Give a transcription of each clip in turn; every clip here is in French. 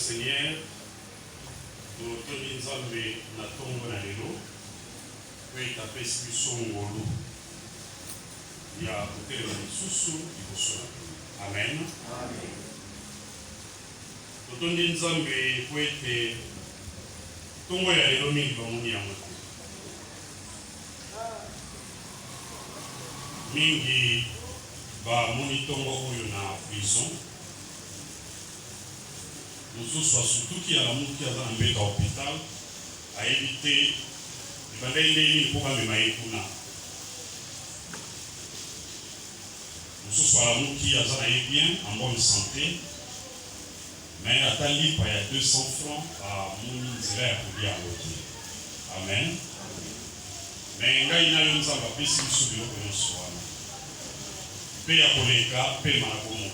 Seigneur, nous t'obéissons na tombe na lelo, oui tapé son ngolo, il y a côté de sous Amen. Amen. Nous t'obéissons pour être tombe ya lelo mingi bamuni ya moto. Mingi ba moni tongo oyo na prison. Nous sommes surtout qui a l'amour qui a dans le hôpital à éviter les programmes de Maïkouna. Nous sommes l'amour qui a dans bien, en bonne santé, mais à Tali, il y a 200 francs à Mounizera pour dire à l'autre. Amen. Mais il y a une chose qui est plus sur le soir. Paix à Koleka, paix à Makomo.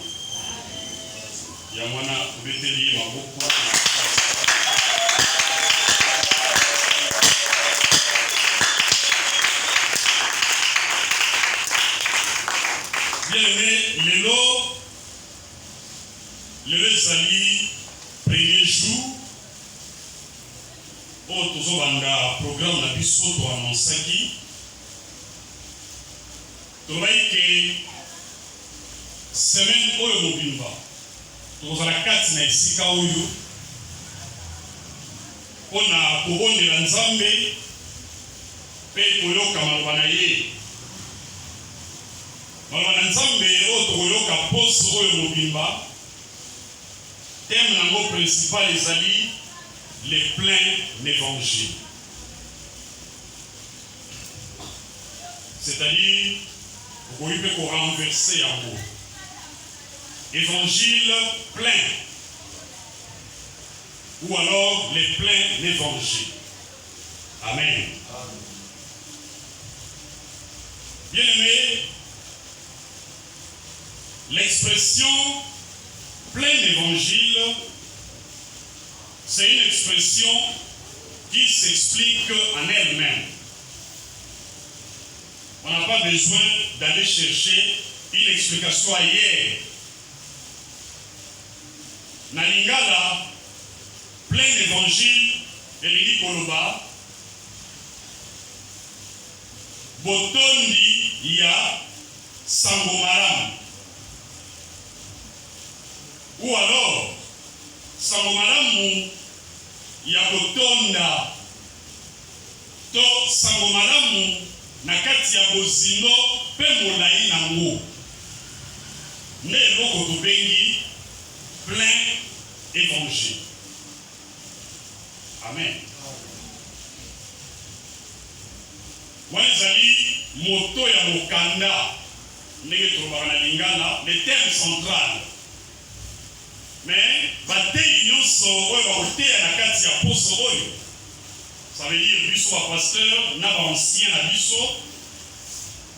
Yamwana ubeteli maboko. Bien aimé, le Zali, premier jour, au Tozobanga programme na biso to annonçaki. Tobaike semaine oyo mobimba. Nous avons 4 na isika oyo ona kobondela Nzambe pe koyoka maloba na ye. Maloba na Nzambe oyo tokoyoka poso oyo mobimba. Thème nango principal ezali les pleins d'évangile. C'est-à-dire okoyi pe ko renverser yango. Évangile plein, ou alors les pleins d'évangile. Amen. Bien aimé, l'expression plein d'évangile, c'est une expression qui s'explique en elle-même. On n'a pas besoin d'aller chercher une explication ailleurs. Na lingala plein d'évangile elingi koloba botondi ya sango malamu ou alors sango malamu ya kotonda to sango malamu na kati ya bozindo pe molai nango nde eloko tobengi plein évangile. Amen. Wanzali moto ya mokanda ndenge tolobaka na lingala le thème central. Mais batei nyonso oyo bakoteya na kati ya poso oyo. Ça veut dire biso ba pasteur na ba ancien na biso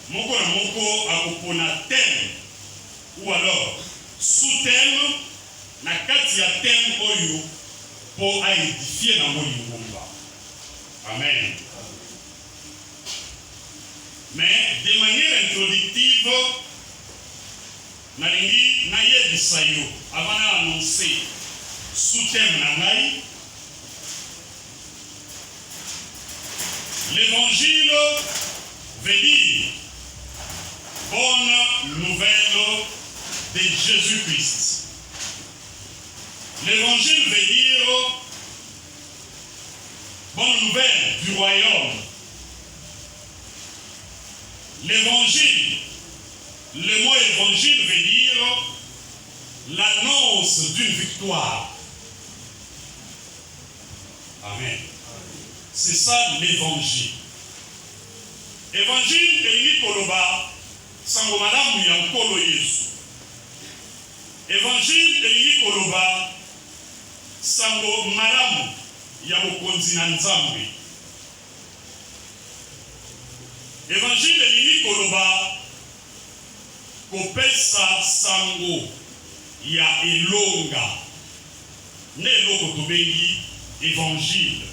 moko na moko akopona thème ou alors sous-thème na kati ya thème oyo pour édifier na molingomba. Amen. Mais de manière introductive, nalingi na yebisa yo avant d'annoncer sous-thème na ngai. L'évangile veut dire bonne nouvelle de Jésus-Christ. L'évangile veut dire bonne nouvelle du royaume. L'évangile, le mot évangile veut dire l'annonce d'une victoire. Amen. C'est ça l'évangile. Évangile elingi koloba sango malamu ya nkolo Yesu. Évangile elingi koloba sango malamu ya bokonzi na Nzambe. Évangile elingi koloba kopesa sango ya elonga. Ne eloko tobengi évangile.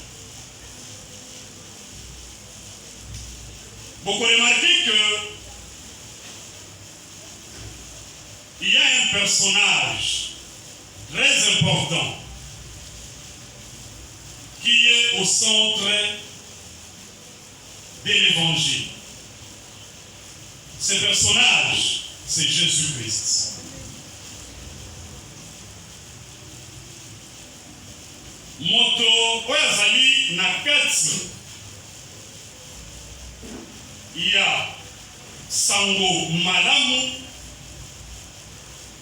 Vous remarquez que il y a un personnage très important au centre de l'évangile. Ce personnage, c'est Jésus-Christ. Moto oyazali nakati ya sango malamu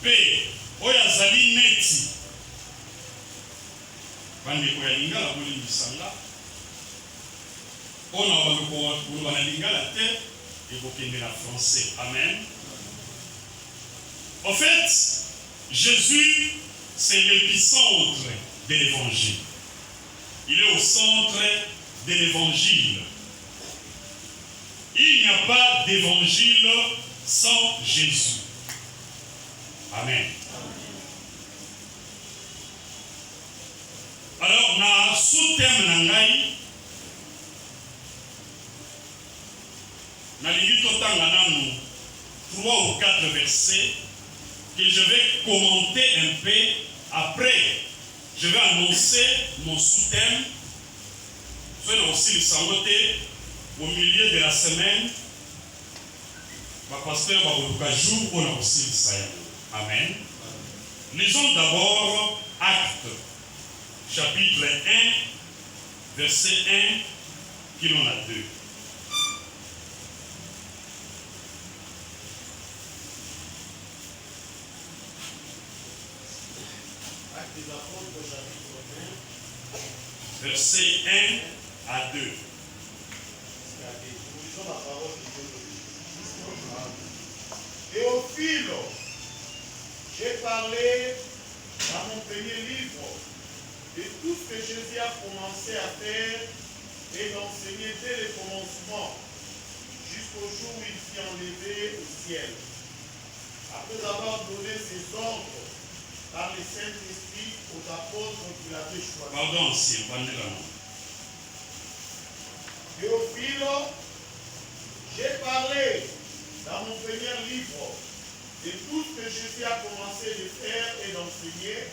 pe oyazali neti bandeko ya lingala bolimbisanga ona baloko na lingala te ekokende na français. Amen. En fait, Jésus, c'est l'épicentre de l'évangile. Il est au centre de l'évangile. Il n'y a pas d'évangile sans Jésus. Amen. Alors, na sous-thème nangai, na limite totanga nanu 3 ou 4 versets que je vais commenter un peu. Après, je vais annoncer mon sous-thème. Je vais aussi le saluer au milieu de la semaine. Ma pasteur va vous jour on a aussi le salut. Amen. Lisons d'abord Actes, chapitre 1, verset 1, qu'il en a 2. Actes des Apôtres, chapitre 1. Verset 1 à 2. Nous lisons la parole de Dieu. Théophile, j'ai parlé dans mon premier livre de tout ce que Jésus a commencé à faire et d'enseigner dès le commencement jusqu'au jour où il fut enlevé au ciel. Après avoir donné ses ordres par le Saint-Esprit aux apôtres qu'il avait choisis. Pardon, si, Théophile, j'ai parlé dans mon premier livre de tout ce que Jésus a commencé de faire et d'enseigner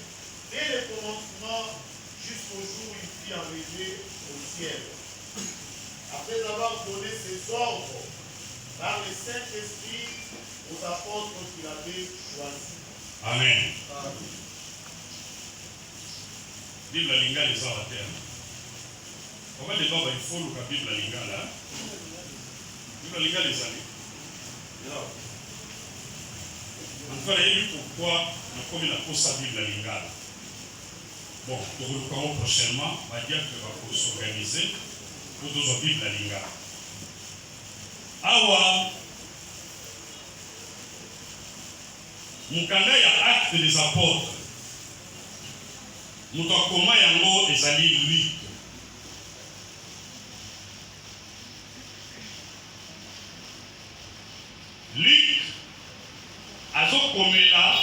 dès le commencement jusqu'au jour où il fut enlevé au ciel. Après avoir donné ses ordres par le Saint-Esprit aux apôtres qu'il avait choisis. Amen. Amen. Bible lingala eza wa terre. Pourquoi les gens il faut le Bible lingala? Bible lingala ezali. Non. En fait, il y a pourquoi on a commis la course à Bible lingala. Bon, pour le camp prochainement, on va dire que va s'organiser pour d'autres Bible lingala. Awa mukanda ya Acte des Apôtres. Moto akoma yango ezali Luc. Luc azokomela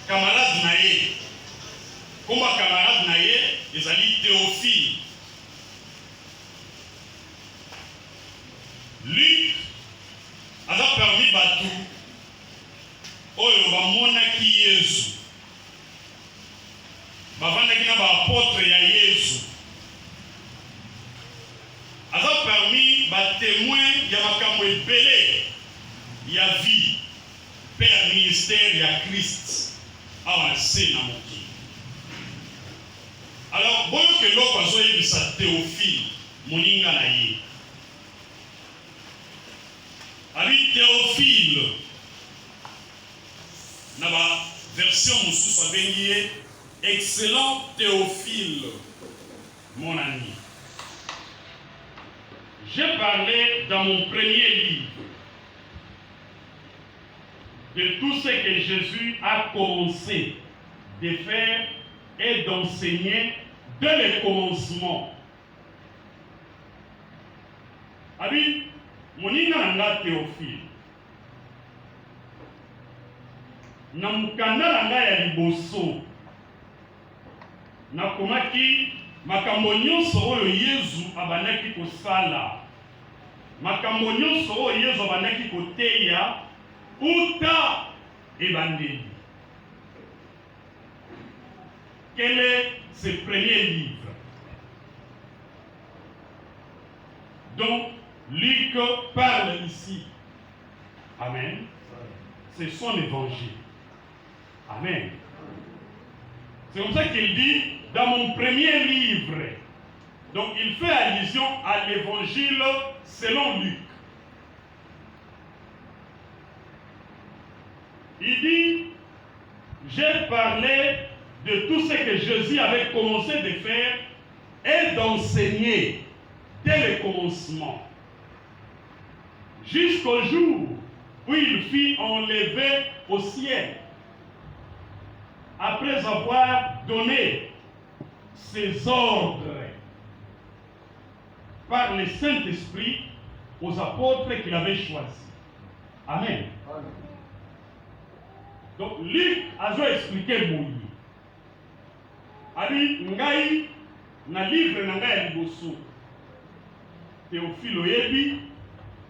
camarade na ye. Komba camarade na ye ezali Théophile. Luc aza parmi batu oyo bamonaki Yesu. Bavandaki na baapôtre ya Yesu. Aza parmi batémoin ya makambo ebele ya vie pe ya ministère ya Christ awa na se na mokili. Alors boyo keloko azoyebisa Théophile moninga na ye. Abi Théophile na ba version mosusu abengi ye excellent Théophile, mon ami. J'ai parlé dans mon premier livre de tout ce que Jésus a commencé de faire et d'enseigner dès le commencement. Abi, mon inanga Théophile. Na mukanda nanga ya liboso. Nakomaki makambo nyonso oyo Yesu abandaki kosala. Makambo nyonso oyo Yesu abandaki koteya uta ebandeli. Quel est ce premier livre? dont Luc parle ici. Amen. C'est son évangile. Amen. C'est comme ça qu'il dit dans mon premier livre. Donc il fait allusion à l'évangile selon Luc. Il dit, j'ai parlé de tout ce que Jésus avait commencé de faire et d'enseigner dès le commencement, jusqu'au jour où il fut enlevé au ciel, après avoir donné ses ordres par le Saint-Esprit aux apôtres qu'il avait choisis. Amen. Amen. Donc, Luc a expliqué Moïse. A dit, ngai na livre na ngai liboso. Théophile oyebi,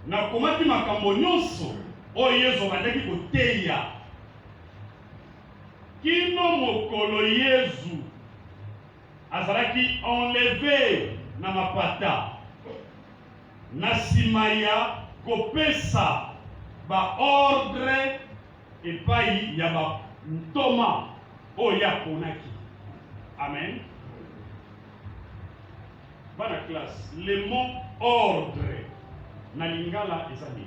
na komaki makambo nyonso oyo Yesu bandaki koteya. Kino mokolo Yesu azalaki enlevé na mapata. Na sima ya kopesa ba ordre epai ya ba ntoma oyo aponaki. Amen. Bana classe, le mot ordre na lingala ezali.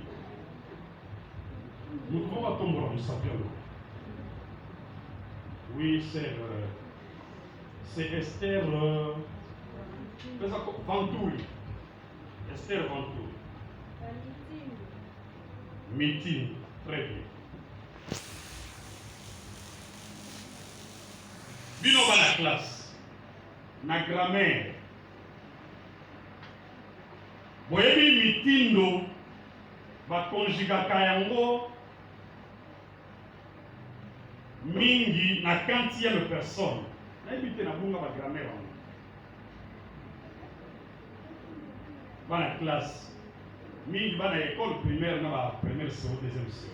Nous pouvons attendre le savoir. Oui, c'est Esther Venturi. Esther Venturi. Meeting. Très bien. Bino ba la classe. Na grammaire. Boyebi mitindo bakonjigaka yango mingi na quantième personne. Nayebi te na bunga ba grammaire yango. Bana classe. Mingi bana école primaire na ba première seconde deuxième seconde.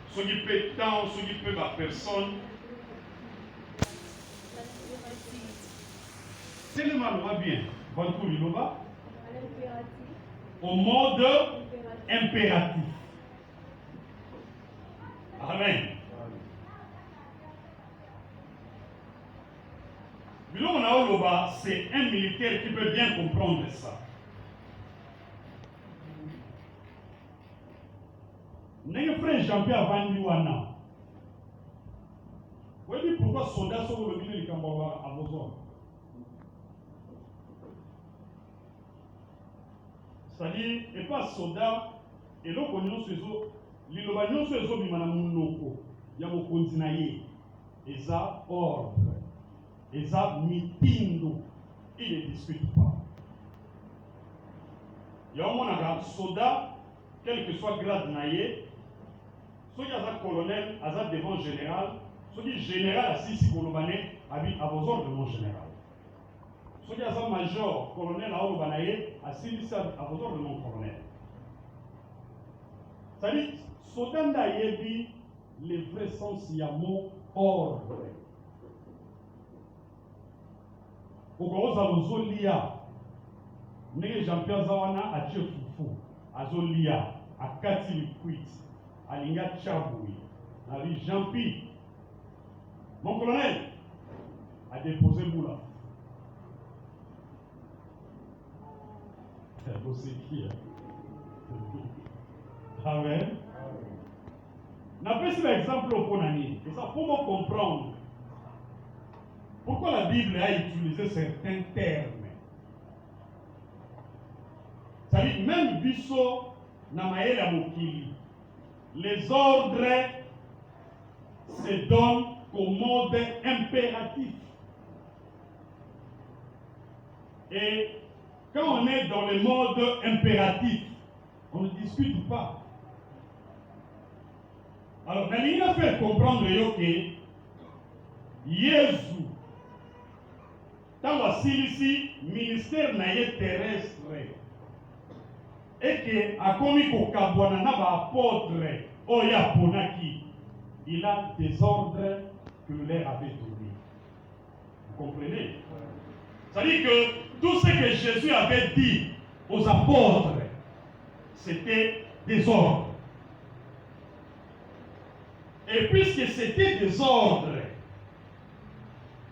Soki pe temps, soki pe ba personne. C'est le mal va bien. Vantou Liloba. Au mode impératif. Amen. Bilon Naoloba, c'est un militaire qui peut bien comprendre ça. N'est-ce frère Jean-Pierre Vandiwana? Vous voyez pourquoi soldats sont le milieu du Kambawa à vos hommes? C'est-à-dire, et pas soldat, et donc on y a liloba nyonso ezobima na munoko ya mokonzi na ye eza ordre eza mitindo, il ne discute pas. Il y a un soldat, quel que soit grade na ye, soit il y a un colonel, aza devant général, soit il général assis kolobane à vos ordres mon général. Soit il y a un major, colonel à Olobanaye, assis à vos ordres mon colonel. C'est-à-dire, soldat d'ayebi, le vrai sens, il y a mon ordre. Au gros, à l'ozolia, n'est Jean-Pierre Zawana à Dieu Foufou, à Zolia, à Kati Liquid, à Linga Tchaboui, à Jean-Pi. Mon colonel a déposé Moula. C'est qui? Amen. N'a pas si l'exemple au Ponani. Et ça, pour me comprendre pourquoi la Bible a utilisé certains termes. Ça dit, même Bisso, Namaela Mokili, les ordres se donnent comme mode impératif. Et quand on est dans le mode impératif, on ne discute pas. Alors, il a fait comprendre que Jésus, dans le ministère terrestre, et que a commis au Kabouana apôtre Oya Ponaki, il a des ordres que l'air avait donnés. Vous comprenez? C'est-à-dire que tout ce que Jésus avait dit aux apôtres, c'était des ordres. Et puisque c'était des ordres,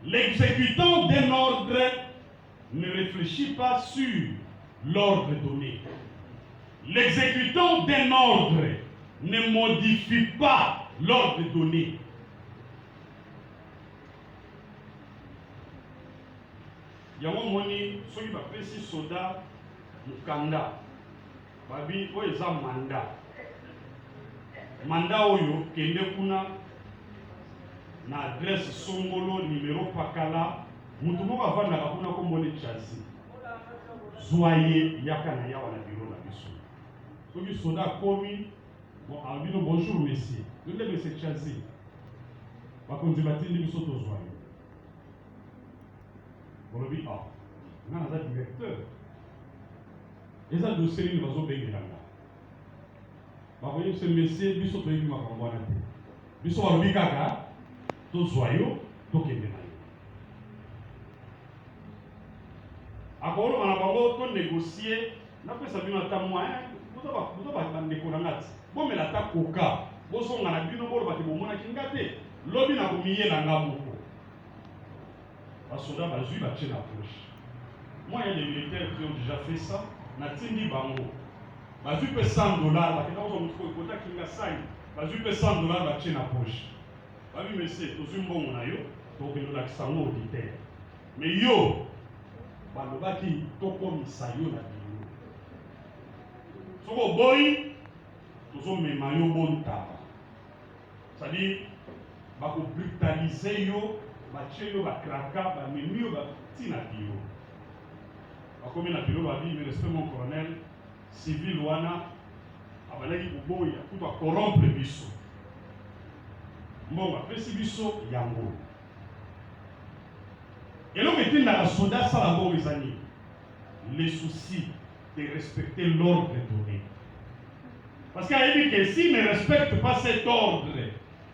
l'exécutant d'un ordre ne réfléchit pas sur l'ordre donné. L'exécutant d'un ordre ne modifie pas l'ordre donné. Yango moni soki bapesi soda mukanda babi oyo eza manda oyo kende kuna na adresse songolo numéro pakala mutu moko avandaka kuna kombone chazi zwa ye yaka na yawa na biro na biso soki soda akomi bon albino bonjour monsieur nde monsieur chazi bakonzi batindi biso tozwa ye bolobi ah nga naza directeur eza dossier nini bazobengelanga bakoyi biso monsieur biso toyebi makambo wana te biso balobi kaka tozwa yo tokende na yo akoloba na bango tonégocie napesa bino ata moyen boza bandeko na nga ti bomela ata koka bozonga na bino boloba te bomonaki nga te lobi na komiyela nga moko basoda bazwi batie na poche. Moi, il y a des militaires qui ont déjà fait ça. Natindi bango. Bazwi pe $100. Bakenda ozo mutuko kota kinga sign. Bazwi pe $100 batie na poche. Babi monsieur, tozwi mbongo na yo, tokendo la kisango auditeur. Mais yo, balobaki tokomisa yo na bino. Soko boy, tozo mema yo bontaba. C'est-à-dire, bako brutaliser yo, batie yo bakraka, bamemi yo bati na biro. Bakomi na biro babi, mais respect mon colonel, civil wana, abalaki kuboya, kutu a corrompre biso. Mbongo apesi biso yango. Et l'homme était dans la soda sans la bonne raison. Le souci de respecter l'ordre donné. Parce qu'il a dit que s'il ne respecte pas cet ordre,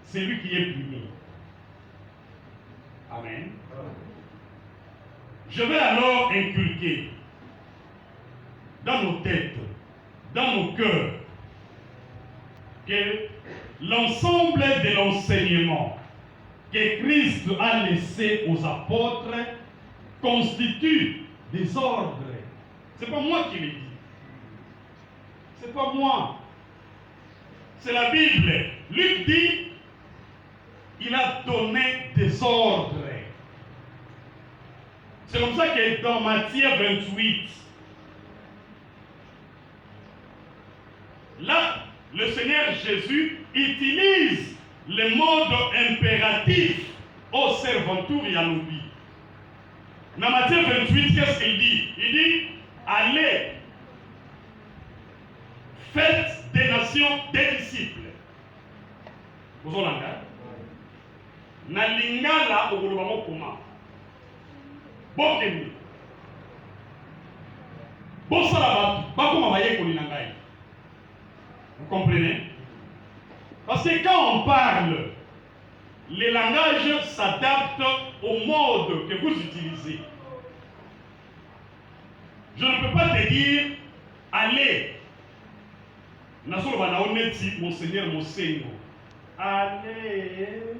c'est lui qui est puni. Amen. Je vais alors inculquer dans nos têtes, dans nos cœurs, que l'ensemble de l'enseignement que Christ a laissé aux apôtres constitue des ordres. Ce n'est pas moi qui le dis. Ce n'est pas moi. C'est la Bible. Luc dit, il a donné des ordres. C'est comme ça que dans Matthieu 28, là, le Seigneur Jésus utilise le mode impératif au servantour et à l'oubli. Dans Matthieu 28, qu'est-ce qu'il dit? Il dit, allez, faites des nations des disciples. Vous en avez? Na lingala okolobamo koma. Bokeni. Bosala bakoma bayekoli na ngai. Vous comprenez? Parce que quand on parle, le langage s'adapte au mode que vous utilisez. Je ne peux pas te dire, allez, Nasolo bana oneti, Monseigneur Mosengo. Allez.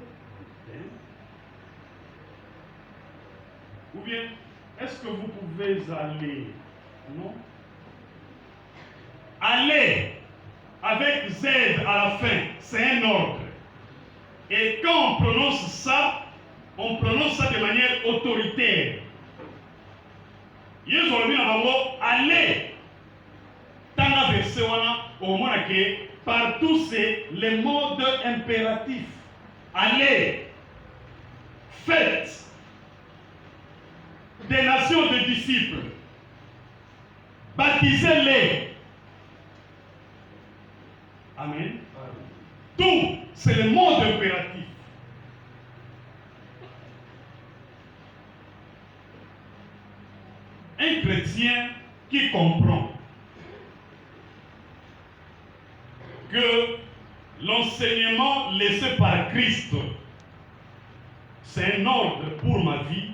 Ou bien, est-ce que vous pouvez aller? Non? Allez, avec Z à la fin, c'est un ordre. Et quand on prononce ça de manière autoritaire. Yesu olobi na bango, allez. Tanga verset wana, au moins que partout c'est le mode impératif. Allez, faites des nations de disciples, baptisez-les. Amen. Tout, c'est le mode impératif. Un chrétien qui comprend que l'enseignement laissé par Christ, c'est un ordre pour ma vie,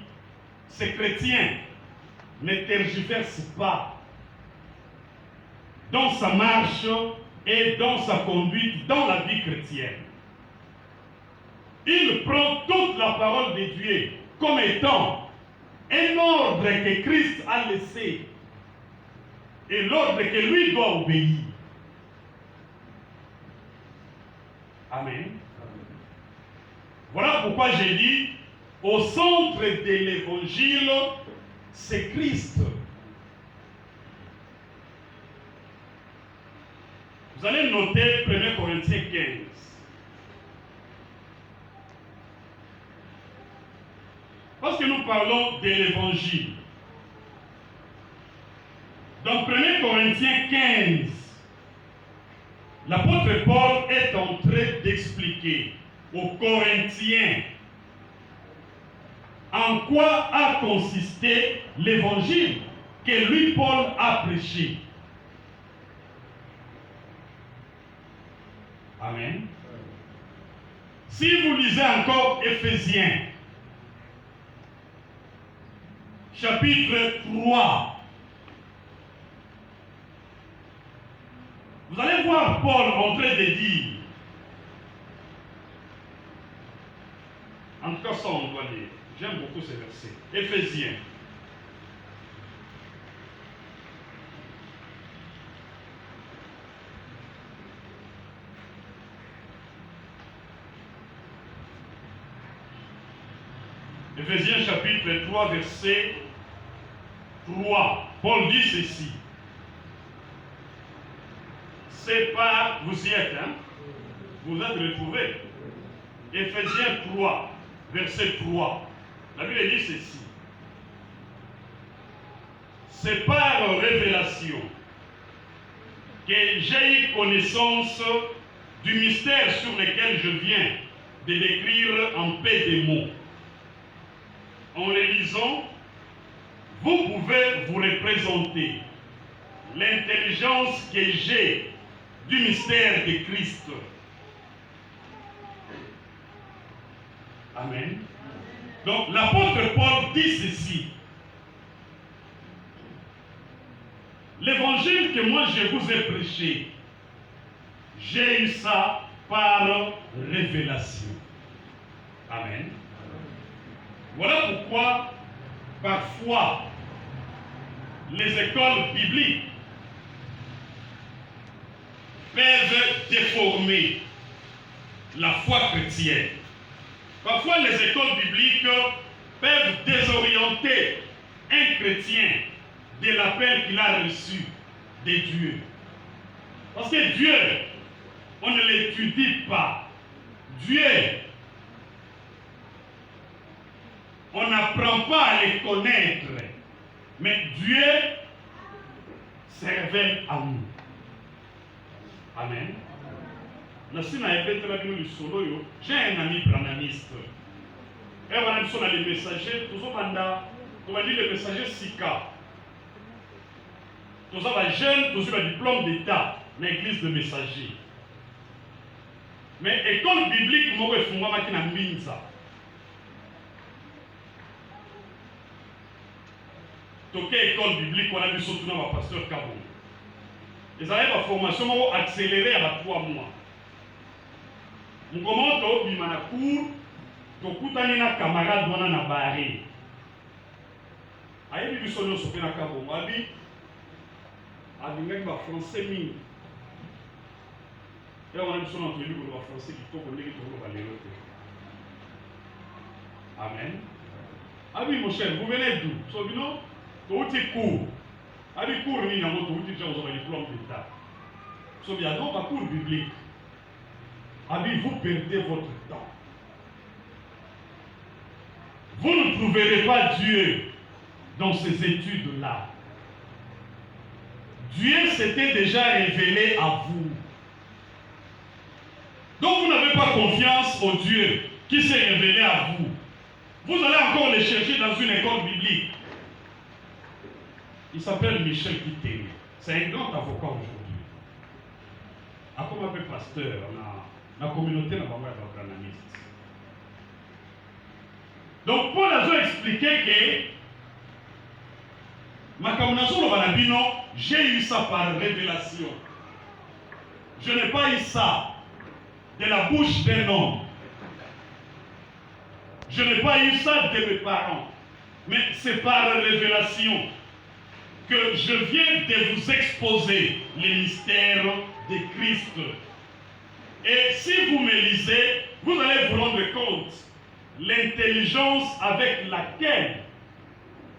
ce chrétien ne tergiverse pas dans sa marche et dans sa conduite dans la vie chrétienne. Il prend toute la parole de Dieu comme étant un ordre que Christ a laissé et l'ordre que lui doit obéir. Amen. Voilà pourquoi j'ai dit, au centre de l'évangile, c'est Christ. Vous allez noter 1 Corinthiens 15. Parce que nous parlons de l'évangile. Dans 1 Corinthiens 15, l'apôtre Paul est en train d'expliquer aux Corinthiens en quoi a consisté l'évangile que lui, Paul, a prêché. Amen. Si vous lisez encore Éphésiens, chapitre 3, vous allez voir Paul en train de dire, en tout cas ça on doit lire, j'aime beaucoup ces versets, Éphésiens. Éphésiens chapitre 3, verset 3. Paul dit ceci. C'est pas, vous y êtes, hein? Vous êtes retrouvés. Éphésiens 3, verset 3. La Bible dit ceci. C'est par révélation que j'ai eu connaissance du mystère sur lequel je viens de décrire en paix des mots. En les lisant, vous pouvez vous représenter l'intelligence que j'ai du mystère de Christ. Amen. Donc l'apôtre Paul dit ceci. L'évangile que moi je vous ai prêché, j'ai eu ça par révélation. Amen. Voilà pourquoi, parfois, les écoles bibliques peuvent déformer la foi chrétienne. Parfois, les écoles bibliques peuvent désorienter un chrétien de l'appel qu'il a reçu de Dieu. Parce que Dieu, on ne l'étudie pas. Dieu, on n'apprend pas à les connaître, mais Dieu se révèle à nous. Amen. J'ai un ami branamiste. Et voilà, nous sommes les messagers, tous les messagers Sika. Tous les jeunes, tous les diplômes d'État, l'église de messagers. Mais école biblique, moi, je suis un minza. Toke école biblique, on a vu surtout dans le pasteur Kabou. Ils avaient la formation accélérée à 3 mois. Nous commençons à la cour, nous avons un camarade qui a barré. Aïe, nous sommes sur le Kabou. Abi, avec le français, et on a vu son entendu pour le français qui tombe au nez qui tombe à l'élote. Amen. Abi, mon cher, vous venez d'où? Sobino? Tout est court. Avec cours, il y a un déjà aux diplômes d'État. Sauf qu'il y a donc un cours biblique. Avec vous perdez votre temps. Vous ne trouverez pas Dieu dans ces études-là. Dieu s'était déjà révélé à vous. Donc vous n'avez pas confiance au Dieu qui s'est révélé à vous. Vous allez encore le chercher dans une école biblique. Il s'appelle Michel Kitté. C'est un grand avocat aujourd'hui. À comme un peu pasteur dans la communauté de branamiste. Donc Paul a expliqué J'ai eu ça par révélation. Je n'ai pas eu ça de la bouche d'un homme. Je n'ai pas eu ça de mes parents. Mais c'est par révélation que je viens de vous exposer les mystères de Christ. Et si vous me lisez, vous allez vous rendre compte l'intelligence avec laquelle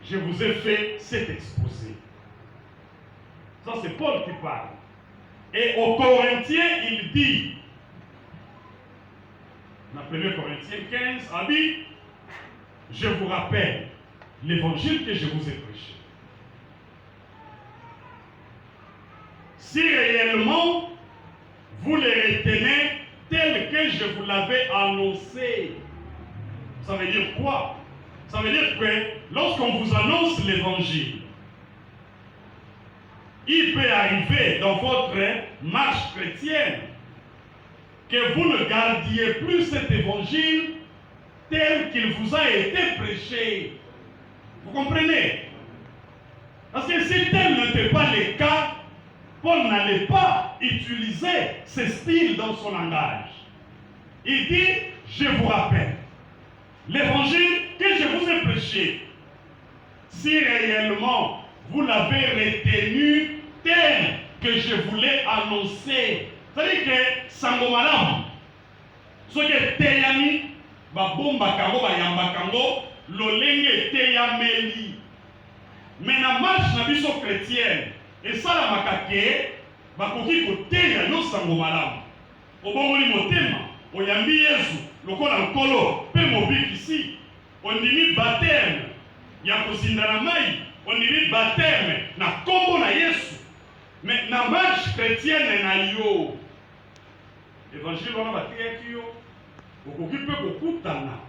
je vous ai fait cet exposé. Ça, c'est Paul qui parle. Et aux Corinthiens, il dit, dans 1 Corinthiens 15, a dit, je vous rappelle l'évangile que je vous ai prêché. Si réellement vous les retenez tel que je vous l'avais annoncé, ça veut dire quoi? Ça veut dire que lorsqu'on vous annonce l'évangile, il peut arriver dans votre marche chrétienne que vous ne gardiez plus cet évangile tel qu'il vous a été prêché. Vous comprenez? Parce que si tel n'était pas le cas, Paul n'allait pas utiliser ce style dans son langage. Il dit, je vous rappelle, l'évangile que je vous ai prêché, si réellement vous l'avez retenu tel que je vous l'ai annoncé. C'est-à-dire que Sangomalam, ce que Teyami, Babomba Kango, Bayamba Kango, Lolenge Teyameli. Mais la marche na biso chrétienne, et ça la makake, bakoki koteya yo Sangomalam. Obongoli motema, oyambi Yesu, lokola nkolo, pe mobikisi, ondimi baptême, ya kozinda na mai, ondimi baptême, na kombo na Yesu. Mais la marche chrétienne na yo, évangile wana bateyaki yo, okoki mpe kokutana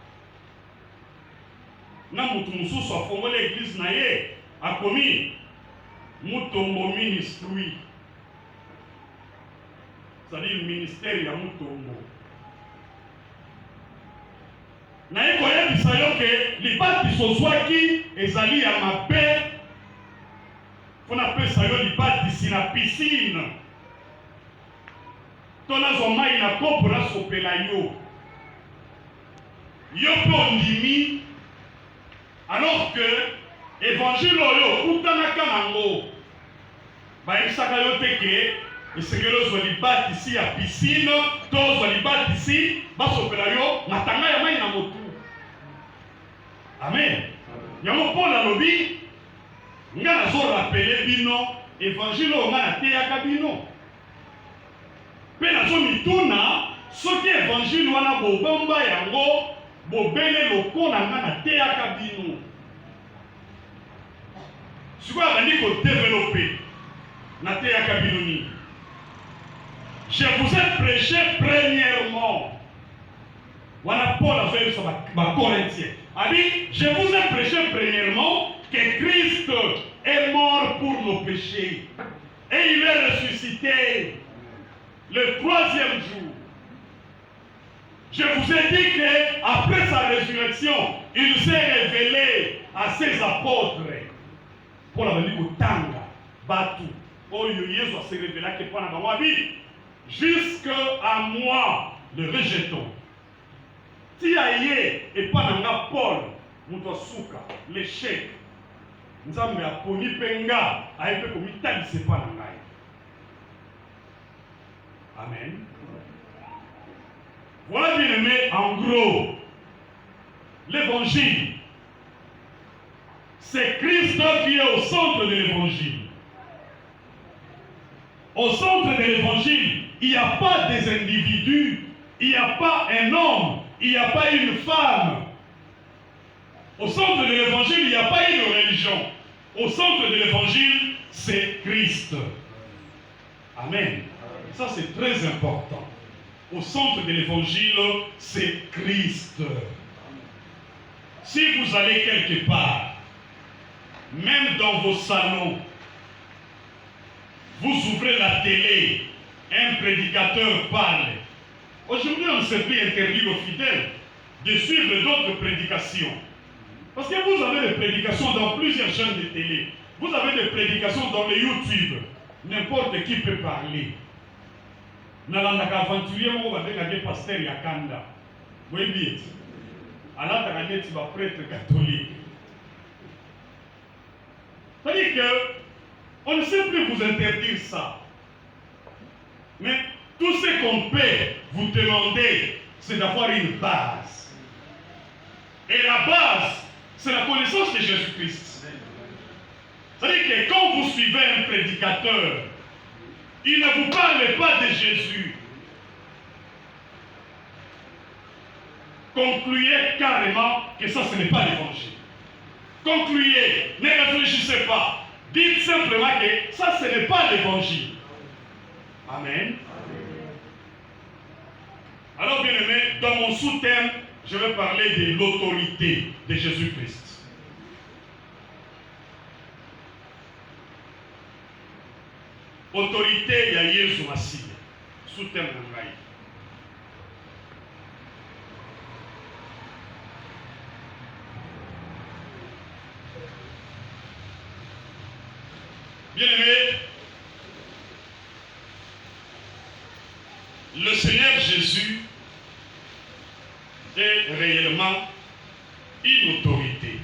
na mutu mosusu afongoli église na ye, akomi Mutombo ministry, c'est-à-dire ministère ya Mutombo. naye koyebisa yo ke libatiso ozwaki ezali ya mabe, mpona pesa yo libatisi na piscine to nazwa mai na kopo nasopela yo mpe ondimi, alors que évangile oyo okutanaka nango bayebisaka yo te ke esengeli ozwa libatisi ya piscine to ozwa libatisi basopela yo matanga ya mai na motu. Amen. Yango Paul alobi nga nazorapele bino évangile oyo nga nateyaka bino, mpe nazomituna soki évangile wana bobomba yango bobele lokola nga nateyaka bino. Sikoyo abandi kodevelope nateyaka bino nini? Je vous ai prêché premièrement. Voilà Paul a fait sur ma Corinthiens. A dit, je vous ai prêché premièrement que Christ est mort pour nos péchés. Et il est ressuscité le 3e jour. Je vous ai dit qu'après sa résurrection, il s'est révélé à ses apôtres. Paul a dit que Tanga, Batu, Oyo Yesu s'est révélé que Paul a dit, jusqu'à moi, le rejetons. Tiaye et pas nanga Paul, muto suka, l'échec. Nzambe aponi penga, ayepe komitali se pas nangai. Amen. Voilà bien aimé, en gros, l'évangile. C'est Christ qui est au centre de l'évangile. Au centre de l'évangile, il n'y a pas des individus, il n'y a pas un homme, il n'y a pas une femme. Au centre de l'évangile, il n'y a pas une religion. Au centre de l'évangile, c'est Christ. Amen. Ça, c'est très important. Au centre de l'évangile, c'est Christ. Si vous allez quelque part, même dans vos salons, vous ouvrez la télé, un prédicateur parle. Aujourd'hui, on ne s'est plus interdit aux fidèles de suivre d'autres prédications. Parce que vous avez des prédications dans plusieurs chaînes de télé. Vous avez des prédications dans le YouTube. N'importe qui peut parler. Nalandaka aventurier mo babengaki pasteur ya kanda. Oui bien. Alors t'as gagné tu vas prêtre catholique. C'est-à-dire que on ne sait plus vous interdire ça. Mais tout ce qu'on peut vous demander, c'est d'avoir une base. Et la base, c'est la connaissance de Jésus-Christ. C'est-à-dire que quand vous suivez un prédicateur, il ne vous parle pas de Jésus. Concluez carrément que ça, ce n'est pas l'évangile. Concluez, ne réfléchissez pas. Dites simplement que ça, ce n'est pas l'évangile. Amen. Alors, bien aimé, dans mon sous-thème, je vais parler de l'autorité de Jésus-Christ. Autorité, il y a Jésus Massie. Sous-thème de Ngaï. Bien aimé, le Seigneur Jésus est réellement une autorité.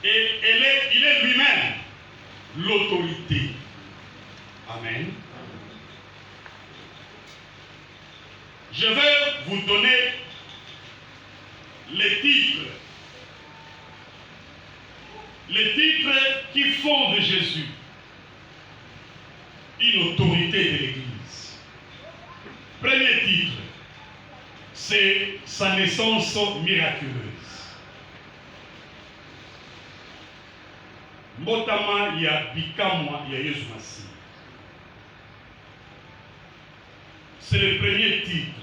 Et il est lui-même l'autorité. Amen. Je vais vous donner les titres qui font de Jésus une autorité de l'Église. Premier titre, c'est sa naissance miraculeuse. Mbotama ya bikamwa ya Yesu Masi. C'est le premier titre.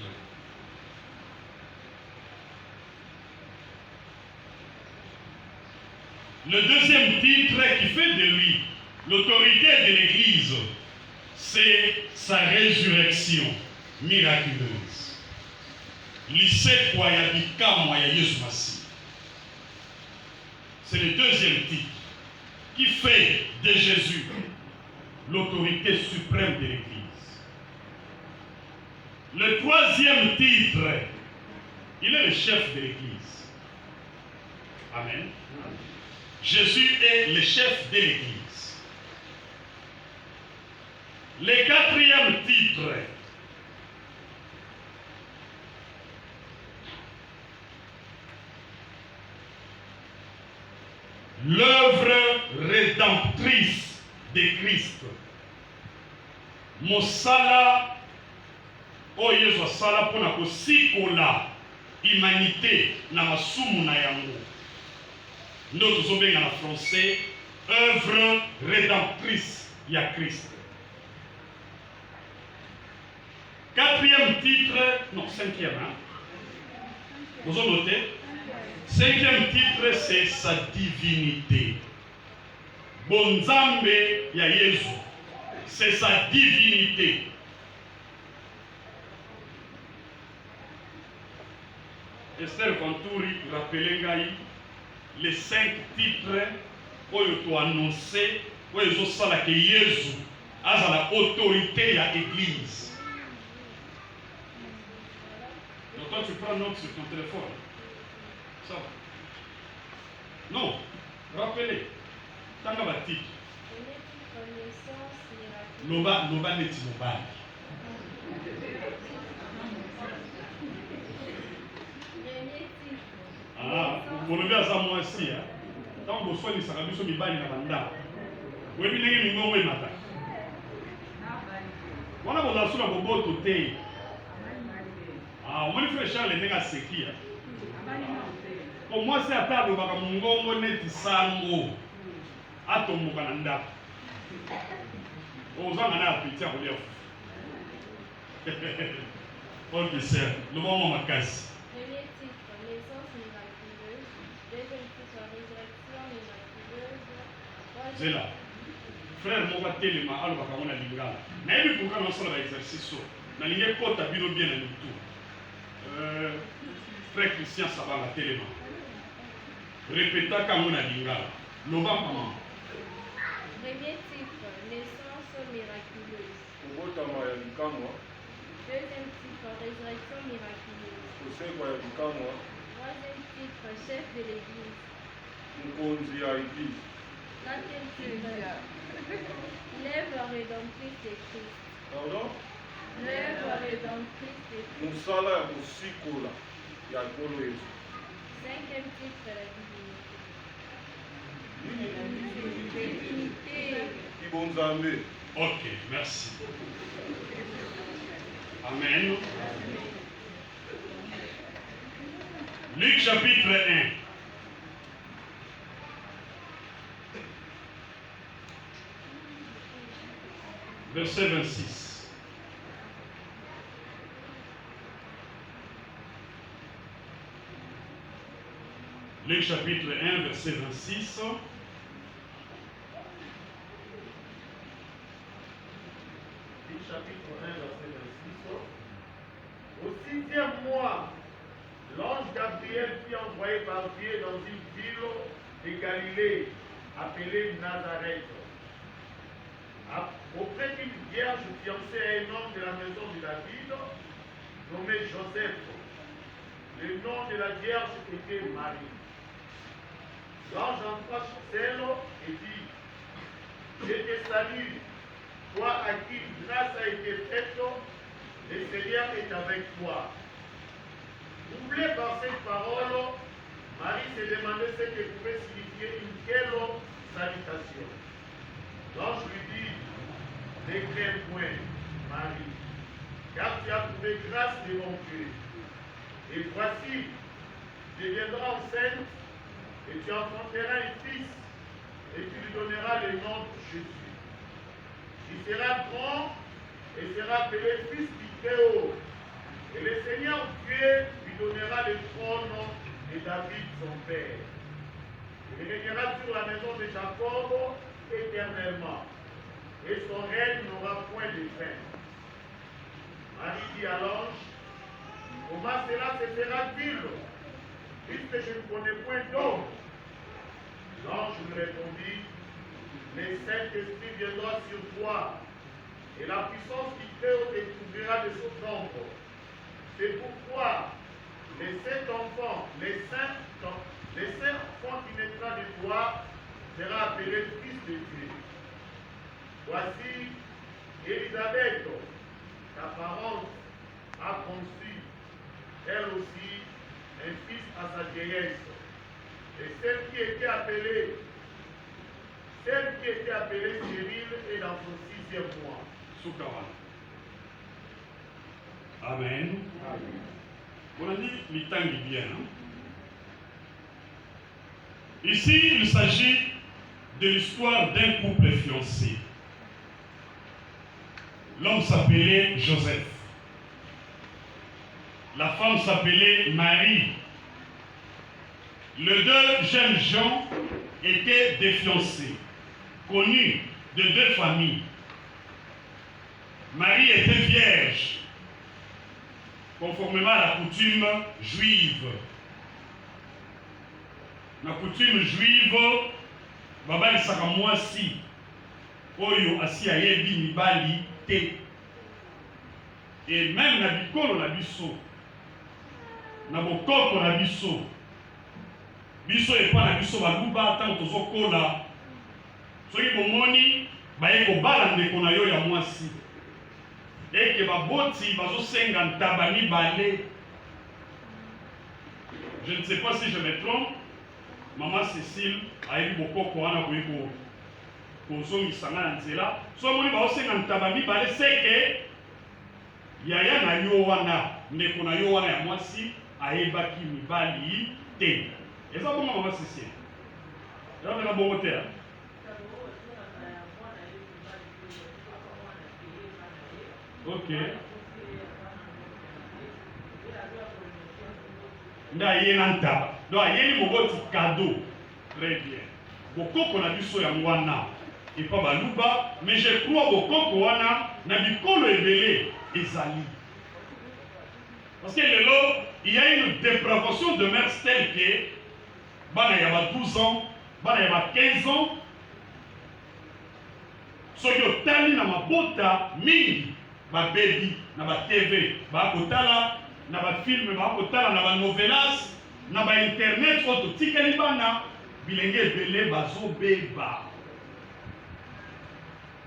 Le deuxième titre qui fait de lui l'autorité de l'Église, c'est sa résurrection miraculeuse. Lycée kwa ya bikamwa ya Yesu Masi. C'est le deuxième titre qui fait de Jésus l'autorité suprême de l'Église. Le troisième titre, il est le chef de l'Église. Amen. Jésus est le chef de l'Église. Le quatrième titre, l'œuvre rédemptrice de Christ. Mosala oyo sala pona ko sikola humanité na masumu na yango. Nous tozobenga en français œuvre rédemptrice ya Christ. Quatrième titre, non, cinquième, hein? Vous avez noté? Cinquième titre, c'est sa divinité. Bonzambe ya Yesu, c'est sa divinité. Esther Vanturi rappelait les 5 titres où il a annoncé, où il a dit que Jésus a l'autorité de l'Église. Donc toi tu prends note sur ton téléphone. Ça va. Non, rappelez. Tanga va titre. Loba neti mobali. Ah, vous le verrez à moi aussi. Tant que vous soyez sur la mission de Bali na banda. Vous avez vu les numéros et matin. On a besoin de la bobo toté. Ah, on va faire Charles les nègres séquia. Pour moi, c'est à table baka mungongo neti sango. Atomo kananda. On va en appétit à relire. Ok, c'est le moment ma casse. C'est là. Frère, mon va tellement à l'ouest à la lingala. N'ayez plus pourquoi on s'en va exercice. Na ligne côte à bilo bien à tout. Frère Christian, ça va la tellement. Répéta comme on a lingala. Loba maman. Premier type, naissance miraculeuse. Kubotama ya bikamwa, Deuxième type, résurrection miraculeuse. kusekwa ya bikamwa, Troisième type, chef de l'église. mkonzi ya eglise. Quatrième type, l'œuvre rédemptrice de Christ. Pardon? L'œuvre rédemptrice de Christ. Musala ya kosikola ya nkolo Yesu. Cinquième type, la divinité. Nini? Divinité. Kibonzambe. Ok, merci. Amen. Luc chapitre 1. Verset 26. Luc chapitre 1, verset 26. Chapitre 1, verset 26. Au 6e mois, l'ange Gabriel fut envoyé par Dieu dans une ville de Galilée, appelée Nazareth, auprès d'une vierge fiancée à un homme de la maison de David, nommé Joseph. Le nom de la vierge était Marie. L'ange entra chez elle et dit, je te salue, toi à qui grâce a été faite, le Seigneur est avec toi. Troublée par cette parole, Marie se demandait ce que pouvait signifier une telle salutation. L'ange lui dit, ne crains point, Marie, car tu as trouvé grâce devant Dieu. Et voici, tu deviendras enceinte, et tu enfanteras un fils, et tu lui donneras le nom de Jésus. Il sera grand et sera appelé fils du Très-Haut. Et le Seigneur Dieu lui donnera le trône de David son père. Il régnera sur la maison de Jacob éternellement. Et son règne n'aura point de fin. Marie dit à l'ange, comment cela se fera-t-il, puisque je ne connais point d'homme? L'ange lui répondit, le Saint-Esprit viendra sur toi, et la puissance du Très-Haut te couvrira de son ombre. C'est pourquoi les saints enfants qui naîtra de toi sera appelé fils de Dieu. Voici, Élisabeth, ta parente, a conçu, elle aussi, un fils à sa vieillesse. Et celle qui était appelée stérile est dans son 6e mois. Soukawa. Amen. On a dit l'Itangi bien. Hein? Ici, il s'agit de l'histoire d'un couple fiancé. L'homme s'appelait Joseph. La femme s'appelait Marie. Les deux jeunes gens étaient des fiancés, connus de deux familles. Marie était vierge, conformément à la coutume juive. La coutume juive, babali saka mwasi, oyo asi ayebi mibali te. Et même na bikolo na biso, na bokoko na biso, biso epa na biso baluba tango tozokola, soki bomoni baye kobala ndeko na yo ya mwasi. Eke baboti bazosenga ntaba mibale. Je ne sais pas si je me trompe. Maman Cécile a eu bokoko wana koyiko kozongisanga na nzela. So moni bazosenga ntaba mibale seke yaya na yo wana ndeko na yo wana ya mwasi ayebaki mibali te. Eza bongo Maman Cécile. Eza na bongo te. Ok. Nda yena ntaba. Donc ayeli moboti cadeau. Très bien. Bokoko na biso ya mwana. Et pas baluba, mais je crois bokoko wana na bikolo ebele ezali. Parce que lelo, il y a une dépravation de mœurs telle que bana ya 12 ans bana ya ba 15 ans soki otali na mabota mingi babebi na batv bakotala na bafilme bakotala na banovelas na bainternet oyo totikeli bana bilenge ebele bazobeba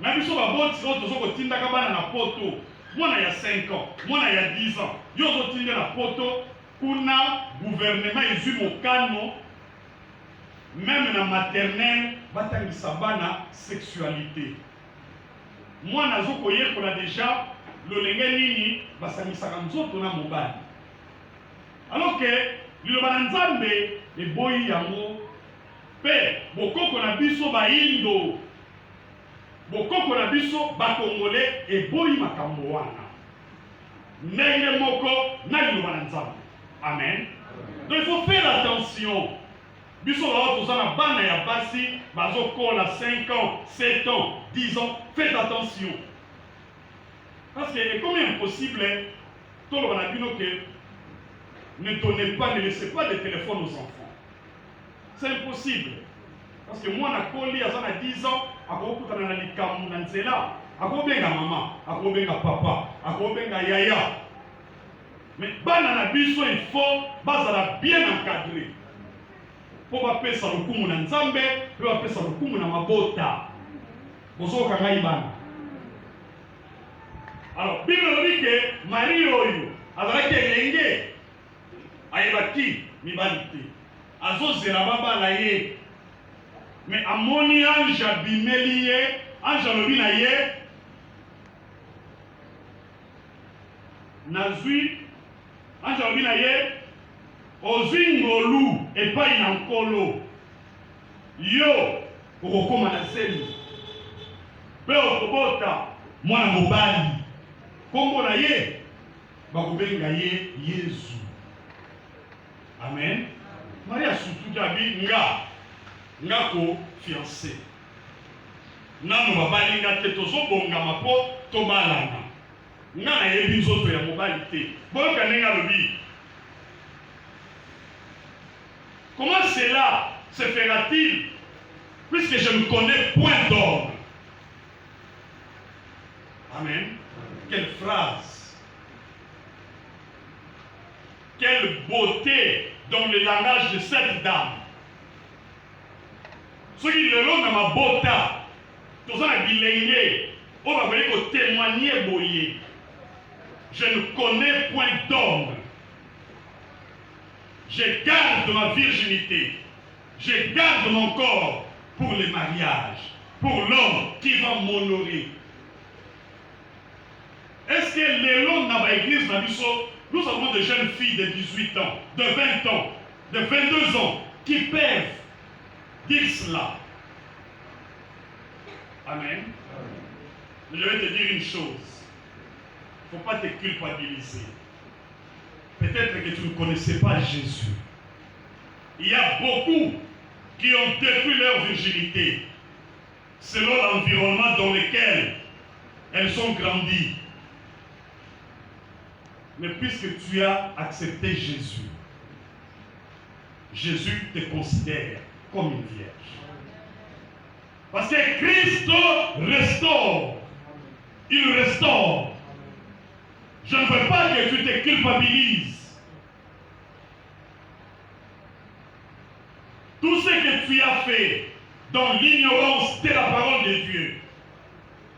na biso baboti oyo tozokotindaka bana na poto mwana ya 5 ans mwana ya 10 ans yo ozotinda na poto kuna gouvernement ezwi mokano même na maternelle batangisa bana sexualité mwana azokoyekola deja lolenge nini basangisaka nzoto na mobali alors que liloba na nzambe eboyi yango mpe bokoko na biso baindo bokoko na biso bakongole eboyi makambo wana ndenge moko na liloba na nzambe amen. Donc il faut faire attention biso bao toza na bana ya basi bazokola 5 ans 7 ans 10 ans faites attention parce que c'est comme impossible toloba na bino que ne donnez pas, ne laissez pas de téléphone aux enfants. C'est impossible. Parce que moi, na koli, à 10 ans, à quoi na likamu na nzela, à quoi benga maman, à quoi benga papa, à quoi benga yaya. Mais bana na biso, il faut bazala bien encadré. Pour pas pesa lukumu na nzambe, pour pas pesa lukumu na mabota. Bozo kanga ibana. Alors, Bible dit que Marie oyo, azalaki elenge ayebaki mibali te azozela babala ye mais amoni ange abimeli ye ange alobi na ye nazwi ange alobi na ye ozwi ngolu epai na nkolo yo okokoma na zemi mpe okobota mwana mobali kombo na ye bakobenga ye Yesu. Amen. Maria surtout jabi nga ko fiancé. Nano babali nga te tozobongama po tobalana. Nga na yebi nzoto ya mobali te. Boyoka nenga lobi. Comment cela se fera-t-il puisque je ne connais point d'homme? Amen. Quelle phrase. Quelle beauté dans le langage de cette dame. Ce qui le long dans ma bota, tout ça a bilengé, on va venir témoigner boyer. Je ne connais point d'homme. Je garde ma virginité. Je garde mon corps pour le mariage, pour l'homme qui va m'honorer. Est-ce que les longs dans l'église n'a vu ça? Nous avons des jeunes filles de 18 ans, de 20 ans, de 22 ans qui peuvent dire cela. Amen. Je vais te dire une chose. Il ne faut pas te culpabiliser. Peut-être que tu ne connaissais pas Jésus. Il y a beaucoup qui ont détruit leur virginité selon l'environnement dans lequel elles ont grandi. Mais puisque tu as accepté Jésus, Jésus te considère comme une vierge. Parce que Christ restaure. Il restaure. Je ne veux pas que tu te culpabilises. Tout ce que tu as fait dans l'ignorance de la parole de Dieu,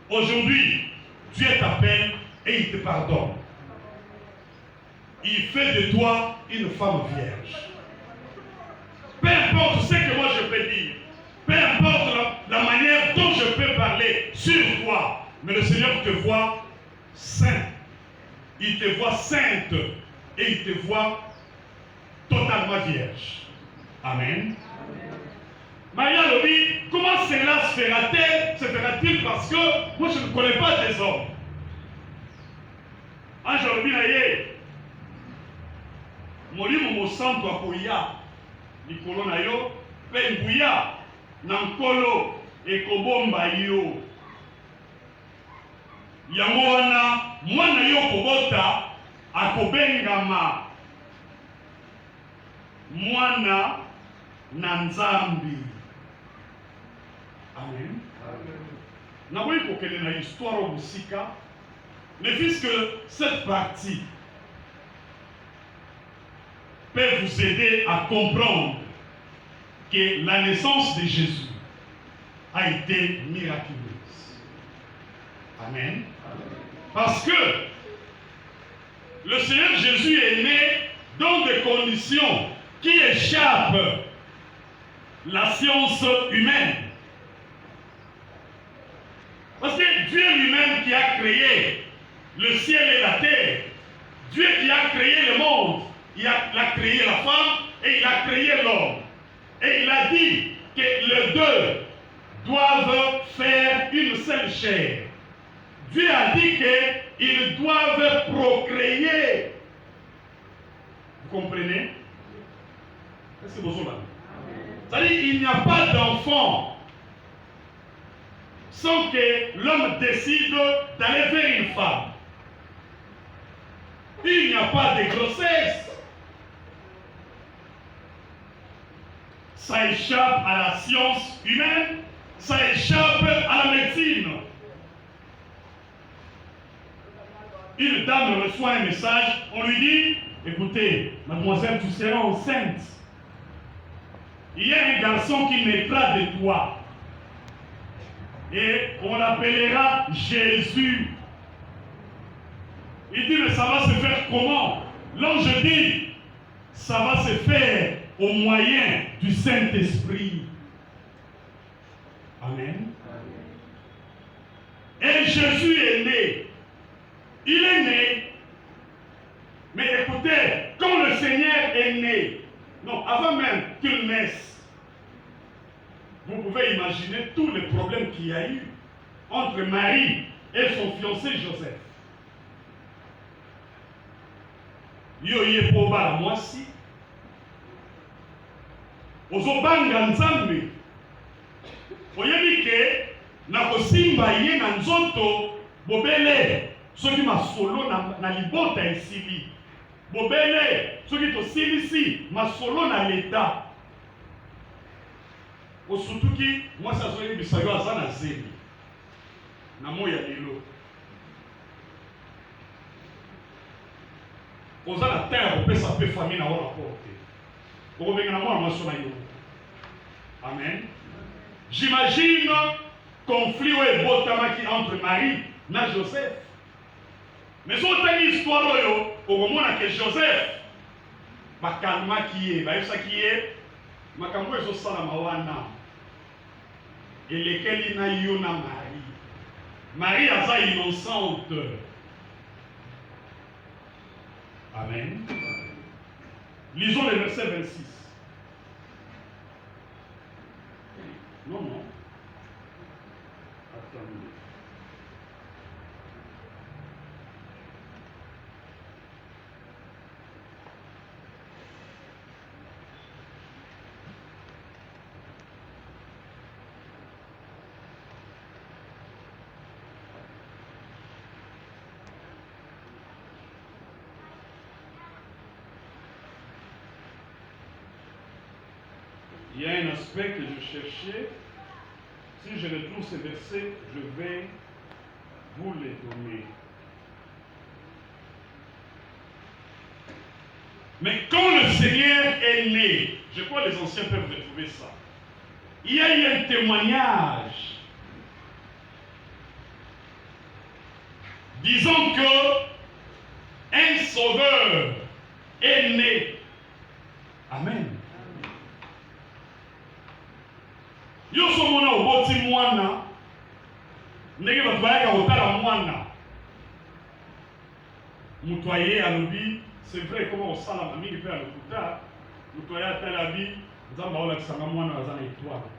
aujourd'hui, Dieu t'appelle et il te pardonne. Il fait de toi une femme vierge. Peu importe ce que moi je peux dire, peu importe la manière dont je peux parler sur toi, mais le Seigneur te voit saint. Il te voit sainte et il te voit totalement vierge. Amen. Maria Lobi, comment cela se fera-t-il? Se fera-t-il parce que moi je ne connais pas des hommes. Ange Lobi naye. Molimo mosantu akoya likolo na yo pe nguya na nkolo ekobomba yo. Yango wana mwana yo kobota akobengama mwana na Nzambi. Amen. N'avons pas qu'elle ait une histoire au Moussika, mais puisque cette partie peut vous aider à comprendre que la naissance de Jésus a été miraculeuse. Amen. Parce que le Seigneur Jésus est né dans des conditions qui échappent la science humaine. Parce que Dieu lui-même qui a créé le ciel et la terre, Dieu qui a créé le monde, il a créé la femme et il a créé l'homme. Et il a dit que les deux doivent faire une seule chair. Dieu a dit qu'ils doivent procréer. Vous comprenez? Est-ce que vous avez? C'est-à-dire qu'il n'y a pas d'enfant sans que l'homme décide d'aller vers une femme. Il n'y a pas de grossesse. Ça échappe à la science humaine, ça échappe à la médecine. Une dame reçoit un message, on lui dit, écoutez, mademoiselle, tu seras enceinte. Il y a un garçon qui naîtra de toi. Et on l'appellera Jésus. Il dit, mais ça va se faire comment? L'ange dit, ça va se faire au moyen du Saint-Esprit. Amen. Et Jésus est né. Il est né. Mais écoutez, quand le Seigneur est né, non, avant même qu'il naisse, vous pouvez imaginer tous les problèmes qu'il y a eu entre Marie et son fiancé Joseph. Yo ye poba la mwasi. Ozobanga nzambe. Oyebi ke na kosimba ye na nzoto bobele soki masolo na libota esili. Bobele soki tosilisi masolo na leta. Osutuki mwasi azoyebisa yo aza na zemi na moya lelo. Oza na terre opesa pe famille na wana porte. Okobenga na mwana mwasi na yo. Amen. J'imagine conflit oyo ebotamaki entre Marie na Joseph. Mais so otangi histoire oyo okomona ke Joseph bakalmaki ye bayebisaki ye makambo ezosalama wana elekeli na yo na Marie. Marie aza innocente. Amen. Lisons le verset 26. Non. Attendez. Il y a un aspect que je cherchais. Si je retrouve ce verset, je vais vous les donner. Mais quand le Seigneur est né, je crois que les anciens peuvent retrouver ça. Il y a eu un témoignage disant que un sauveur est né. Amen. Yo somona oboti mwana ndenge bato bayaka kotala mwana moto aye alobi c'est vrai comment osalama mingi mpe ya lokuta moto aye atali abi nzambe aolakisanga mwana aza na étoile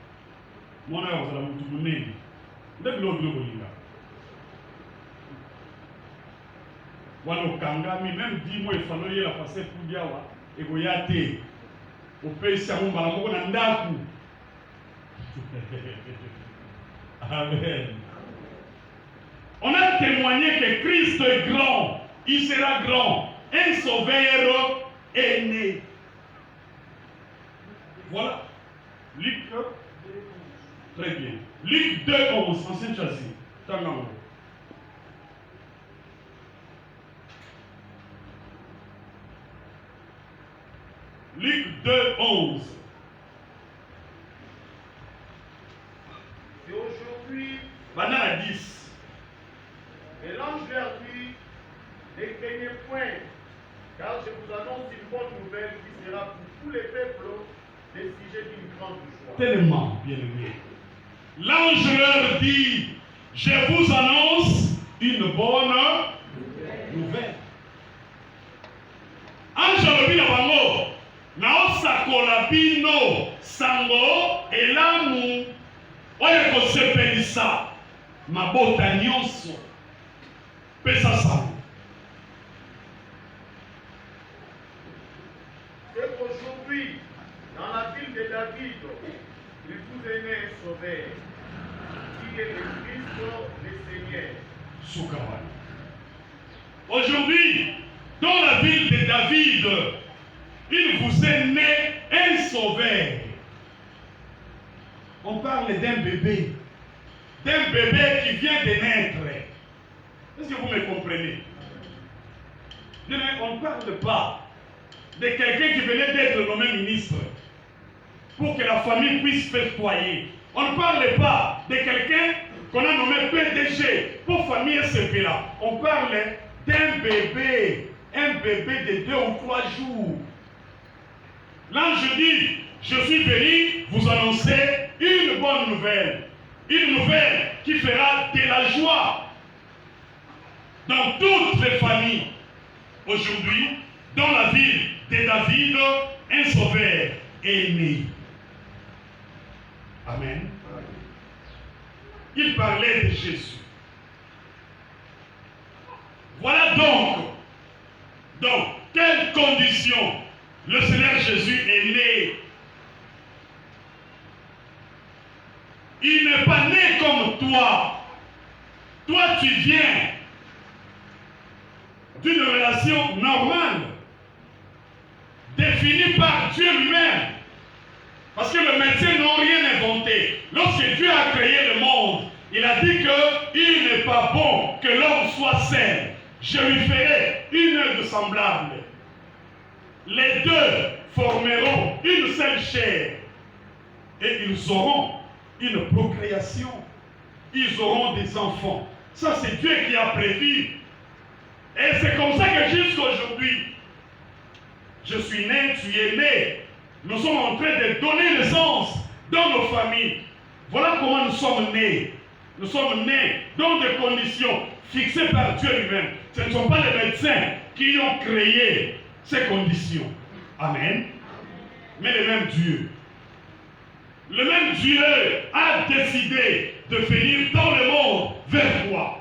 mwana oyo azala motu monene nde biloko biloko kolinga wana okangami meme 10 mois efano yela pase pudi awa ekoya te opesi yango mbala moko na ndaku. Amen. On a témoigné que Christ est grand, il sera grand, un sauveur est né. Voilà. Luc Très bien. Luc 2, 11, ancien châssis. Tangango. Luc 2, 11. Et aujourd'hui, Banana 10. et l'ange leur dit, ne craignez point, car je vous annonce une bonne nouvelle qui sera pour tous les peuples le sujet d'une grande joie. Tellement bien aimé. L'ange leur dit, je vous annonce une bonne nouvelle. Ange alobi na bango, naosakola bino sango elamu oyo ekosepelisa mabota nyonso. Pesa sango. C'est qu'aujourd'hui, dans la ville de David, il vous est né un sauveur, qui est le Christ, le Seigneur. Soukawani. Aujourd'hui, dans la ville de David, il vous est né un sauveur. On parle d'un bébé qui vient de naître. Est-ce que vous me comprenez? On ne parle pas de quelqu'un qui venait d'être nommé ministre pour que la famille puisse festoyer. On ne parle pas de quelqu'un qu'on a nommé PDG pour famille ce là. On parle d'un bébé, un bébé de 2 ou 3 jours. L'ange dit, je suis venu vous annoncer une bonne nouvelle. Une nouvelle qui fera de la joie dans toutes les familles. Aujourd'hui, dans la ville de David, un sauveur est né. Amen. Il parlait de Jésus. Voilà donc dans quelles conditions le Seigneur Jésus est né. Il n'est pas né comme toi. Toi, tu viens d'une relation normale, définie par Dieu lui-même. Parce que les médecins n'ont rien inventé. Lorsque Dieu a créé le monde, il a dit qu'il n'est pas bon que l'homme soit seul. Je lui ferai une œuvre semblable. Les deux formeront une seule chair. Et ils auront une procréation. Ils auront des enfants. Ça, c'est Dieu qui a prévu. Et c'est comme ça que jusqu'à aujourd'hui, je suis né, tu es né. Nous sommes en train de donner naissance dans nos familles. Voilà comment nous sommes nés. Nous sommes nés dans des conditions fixées par Dieu lui-même. Ce ne sont pas les médecins qui ont créé ces conditions. Amen. Mais le même Dieu. Le même Dieu a décidé de venir dans le monde vers toi.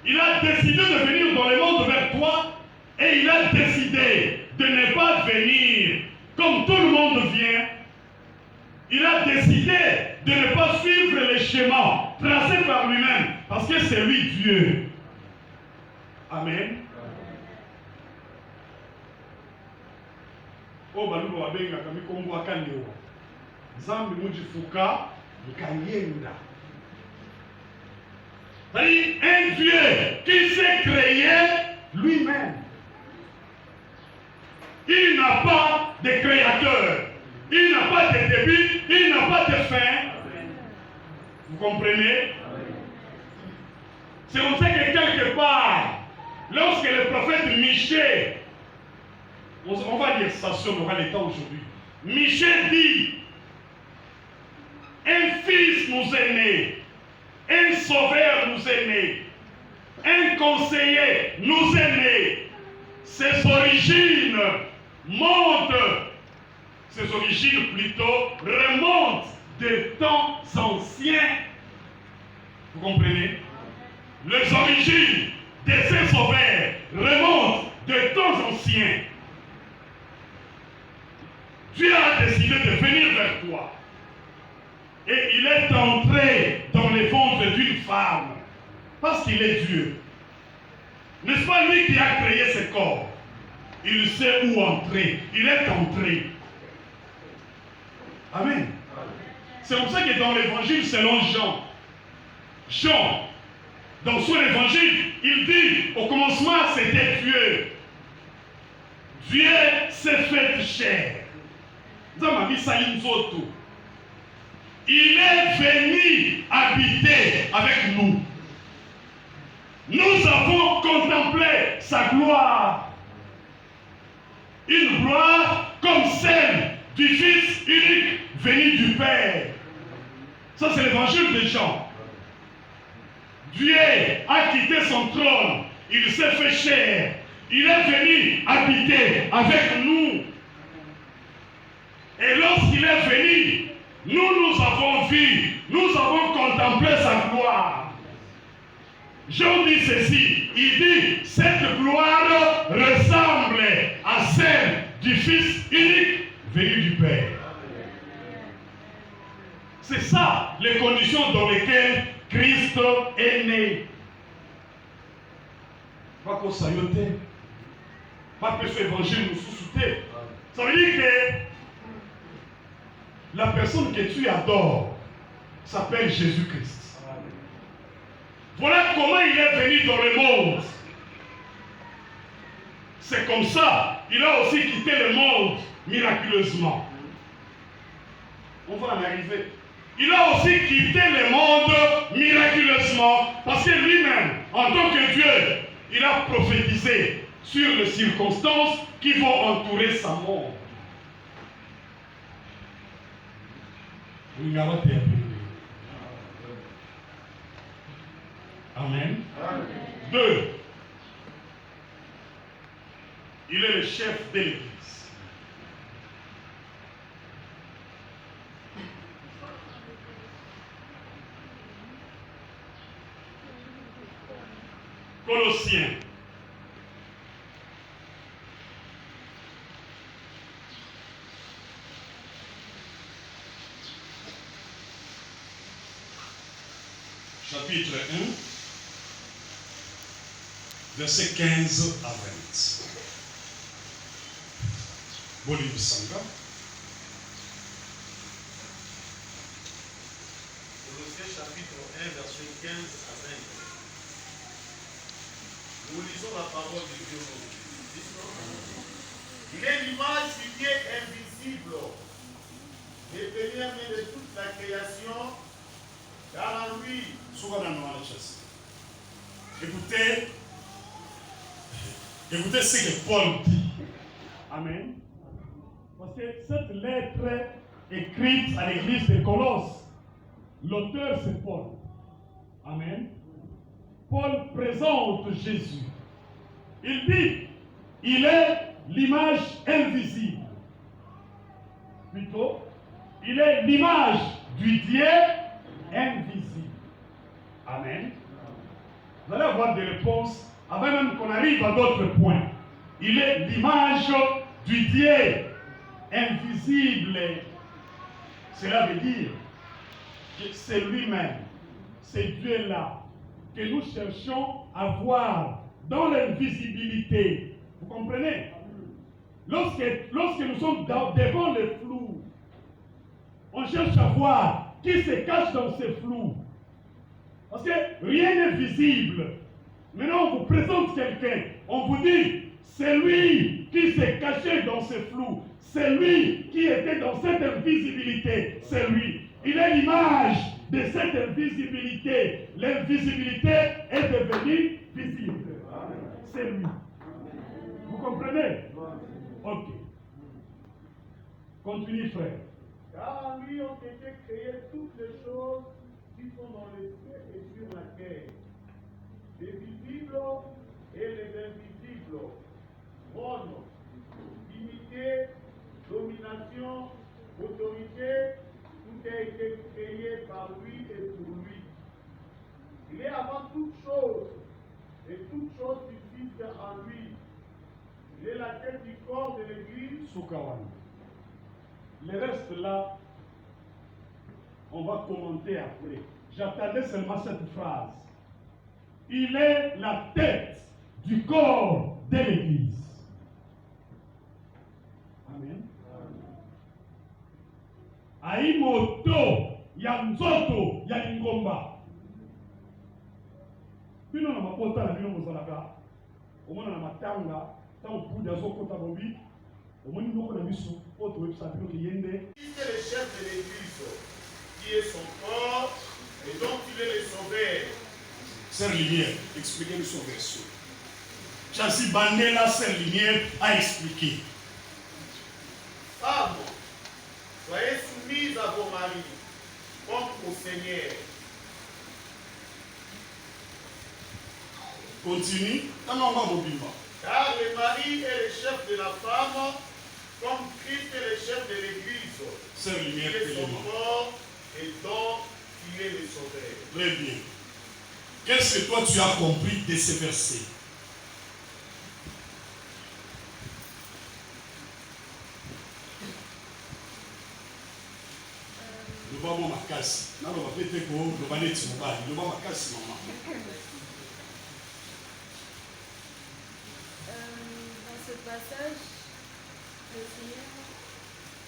Il a décidé de venir dans le monde vers toi et il a décidé de ne pas venir comme tout le monde vient. Il a décidé de ne pas suivre les schémas tracés par lui-même parce que c'est lui Dieu. Amen. Oh, balubo wabenga kami kombo akanyo. Zambi mujifuka mkayenda. C'est un Dieu qui s'est créé lui-même. Il n'a pas de créateur. Il n'a pas de début. Il n'a pas de fin. Vous comprenez? C'est comme ça que quelque part, lorsque le prophète Michée, on va dire ça sur le temps aujourd'hui, Michée dit, un fils nous est né. Un sauveur nous est né. Un conseiller nous est né. Ses origines montent. Ses origines plutôt remontent des temps anciens. Vous comprenez? Les origines de ces sauveurs remontent des temps anciens. Dieu a décidé de venir vers toi. Et il est entré dans les ventres d'une femme. Parce qu'il est Dieu. N'est-ce pas lui qui a créé ce corps? Il sait où entrer. Il est entré. Amen. C'est pour ça que dans l'évangile selon Jean, dans son évangile, il dit, au commencement c'était Dieu. Dieu s'est fait chair. Il est venu habiter avec nous. Nous avons contemplé sa gloire. Une gloire comme celle du Fils unique venu du Père. Ça, c'est l'évangile de Jean. Dieu a quitté son trône. Il s'est fait chair. Il est venu habiter avec nous. Et lorsqu'il est venu, nous avons vu, nous avons contemplé sa gloire. Jean dit ceci, il dit, cette gloire ressemble à celle du Fils unique venu du Père. C'est ça les conditions dans lesquelles Christ est né. Pas qu'on s'ayote, pas que ce évangile nous sous-souté. Ça veut dire que la personne que tu adores s'appelle Jésus-Christ. Voilà comment il est venu dans le monde. C'est comme ça, il a aussi quitté le monde miraculeusement. On va en arriver. Il a aussi quitté le monde miraculeusement parce que lui-même, en tant que Dieu, il a prophétisé sur les circonstances qui vont entourer sa mort. Amen. 2. Il est le chef de l'Église. Colossiens. Chapitre 1, versets 15 à 20. Bolivie Sanga. Colossiens chapitre 1, verset 15 à 20. Nous lisons la parole de Dieu. Il est l'image du Dieu invisible, le Père de toute la création, car en lui, Écoutez ce que Paul dit. Amen. Parce que cette lettre écrite à l'église de Colosse, l'auteur c'est Paul. Amen. Paul présente Jésus. Il dit, il est l'image invisible. Plutôt, il est l'image du Dieu invisible. Amen. Vous allez avoir des réponses avant même qu'on arrive à d'autres points. Il est l'image du Dieu invisible. Cela veut dire que c'est lui-même, c'est Dieu-là que nous cherchons à voir dans l'invisibilité. Vous comprenez? Lorsque nous sommes devant le flou, on cherche à voir qui se cache dans ce flou. Parce que rien n'est visible. Maintenant, on vous présente quelqu'un. On vous dit, c'est lui qui s'est caché dans ce flou. C'est lui qui était dans cette invisibilité. C'est lui. Il est l'image de cette invisibilité. L'invisibilité est devenue visible. C'est lui. Vous comprenez? Ok. Continue, frère. car en lui ont été créées toutes les choses qui sont dans les cieux et sur la terre, les visibles et les invisibles, trône, dignité, domination, autorité, tout a été créé par lui et pour lui. Il est avant toute chose, et toute chose subsiste en lui. Il est la tête du corps de l'Église. Soukawan. Le reste là, on va commenter après. J'attendais seulement cette phrase. Il est la tête du corps de l'Église. Amen. Aimoto ya nzoto ya lingomba. Bino na makota na bino mozalaka omona na matanga tango puda zokota bobi omoni ndoko na biso oto website bino kiyende. C'est le chef de l'église qui est son corps et donc il est le sauveur. Sœur Lumière, expliquez-nous son version. Chassi Bandela, Sœur Lumière, a expliqué. Femmes, soyez soumises à vos maris, comme au Seigneur. Continue. Car le mari est le chef de la femme, comme Christ est le chef de l'église. Sœur Il Lumière, est son élément. corps et donc il est le sauveur. Très bien. Qu'est-ce que toi tu as compris de ces versets? Le bas ma casse. Non, on va péter quoi? Le bas net mon bas. Le bas ma casse maman. Dans ce passage, le Seigneur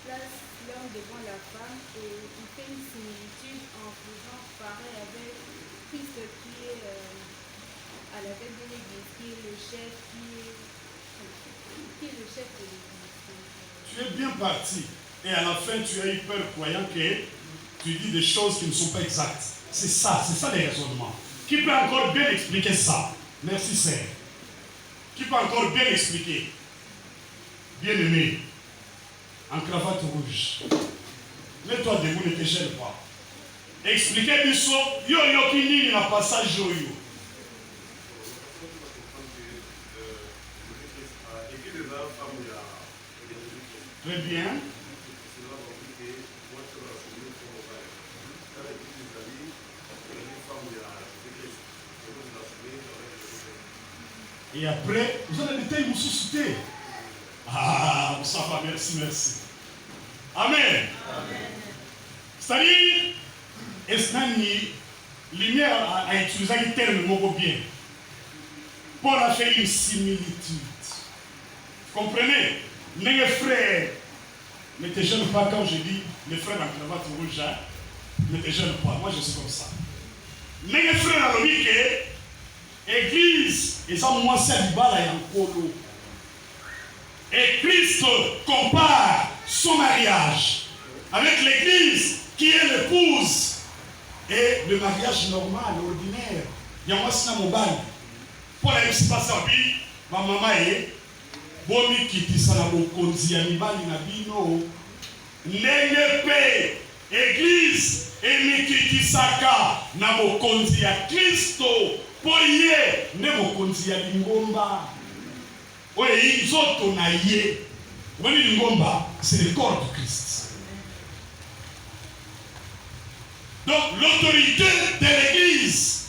place l'homme devant la femme et il fait une similitude en faisant pareil avec Christ qui est à la tête de l'église, qui est le chef, qui est le chef de l'église. Tu es bien parti. Et à la fin, tu as eu peur croyant que tu dis des choses qui ne sont pas exactes. C'est ça les raisonnements. Qui peut encore bien expliquer ça? Merci, Sœur. Qui peut encore bien expliquer? Bien-aimé, en cravate rouge. Mets-toi debout, ne te gêne pas. Expliquez du son, yo qui n'y a pas ça, yo. Très bien. Et après, vous allez détailler, vous susciter. Ah, ça va, merci. Amen. C'est-à-dire, Esnani, lumière a utilisé un terme mot bien. Paul a fait une similitude. Vous comprenez? Les frères, ne te gêne pas quand je dis les frères en cravate rouge, ne te gêne pas. Moi, je suis comme ça. Les frères à l'objet que l'église, et ça, moi, c'est du bal à Yankolo. Et Christ compare son mariage avec l'église qui est l'épouse et le mariage normal, ordinaire. Il y a moi, c'est mon bal. Pour la espace à vie, ma maman est. Bomi kitisa na bokonzi ya mibali na bino ndenge pe église emikitisaka na bokonzi ya Kristo po ye nde bokonzi ya lingomba oyo nzoto na ye. Wani lingomba c'est le corps de Christ. Donc l'autorité de l'église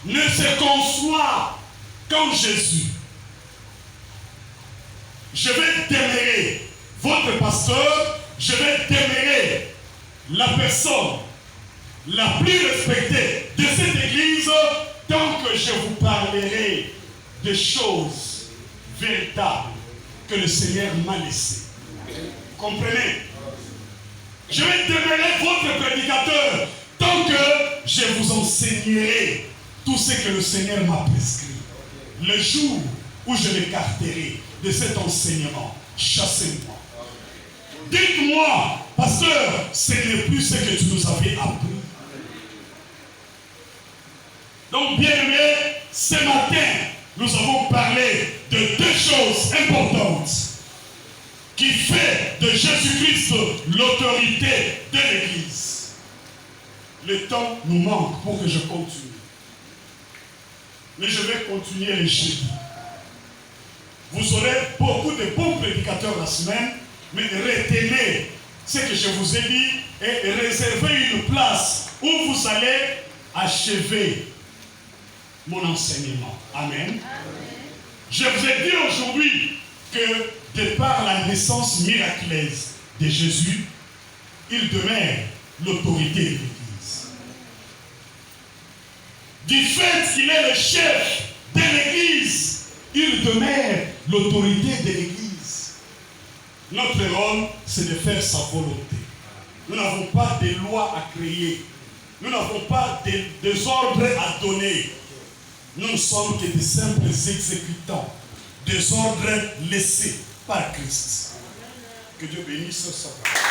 ne se conçoit qu'en Jésus. Je vais demeurer votre pasteur, je vais demeurer la personne la plus respectée de cette église tant que je vous parlerai des choses véritables que le Seigneur m'a laissées. Comprenez? Je vais demeurer votre prédicateur tant que je vous enseignerai tout ce que le Seigneur m'a prescrit. Le jour où je m'écarterai de cet enseignement, chassez-moi. Dites-moi, pasteur, ce n'est plus ce que tu nous avais appris. Donc, bien aimé, ce matin, nous avons parlé de deux choses importantes qui fait de Jésus-Christ l'autorité de l'Église. Le temps nous manque pour que je continue. Mais je vais continuer les jeudis. Vous aurez beaucoup de bons prédicateurs la semaine, mais retenez ce que je vous ai dit et réservez une place où vous allez achever mon enseignement. Amen. Amen. Je vous ai dit aujourd'hui que de par la naissance miraculeuse de Jésus, il demeure l'autorité de l'Église. Du fait qu'il est le chef de l'Église, il demeure l'autorité de l'Église. Notre rôle, c'est de faire sa volonté. Nous n'avons pas de lois à créer. Nous n'avons pas des ordres à donner. Nous ne sommes que des simples exécutants des ordres laissés par Christ. Que Dieu bénisse sa parole.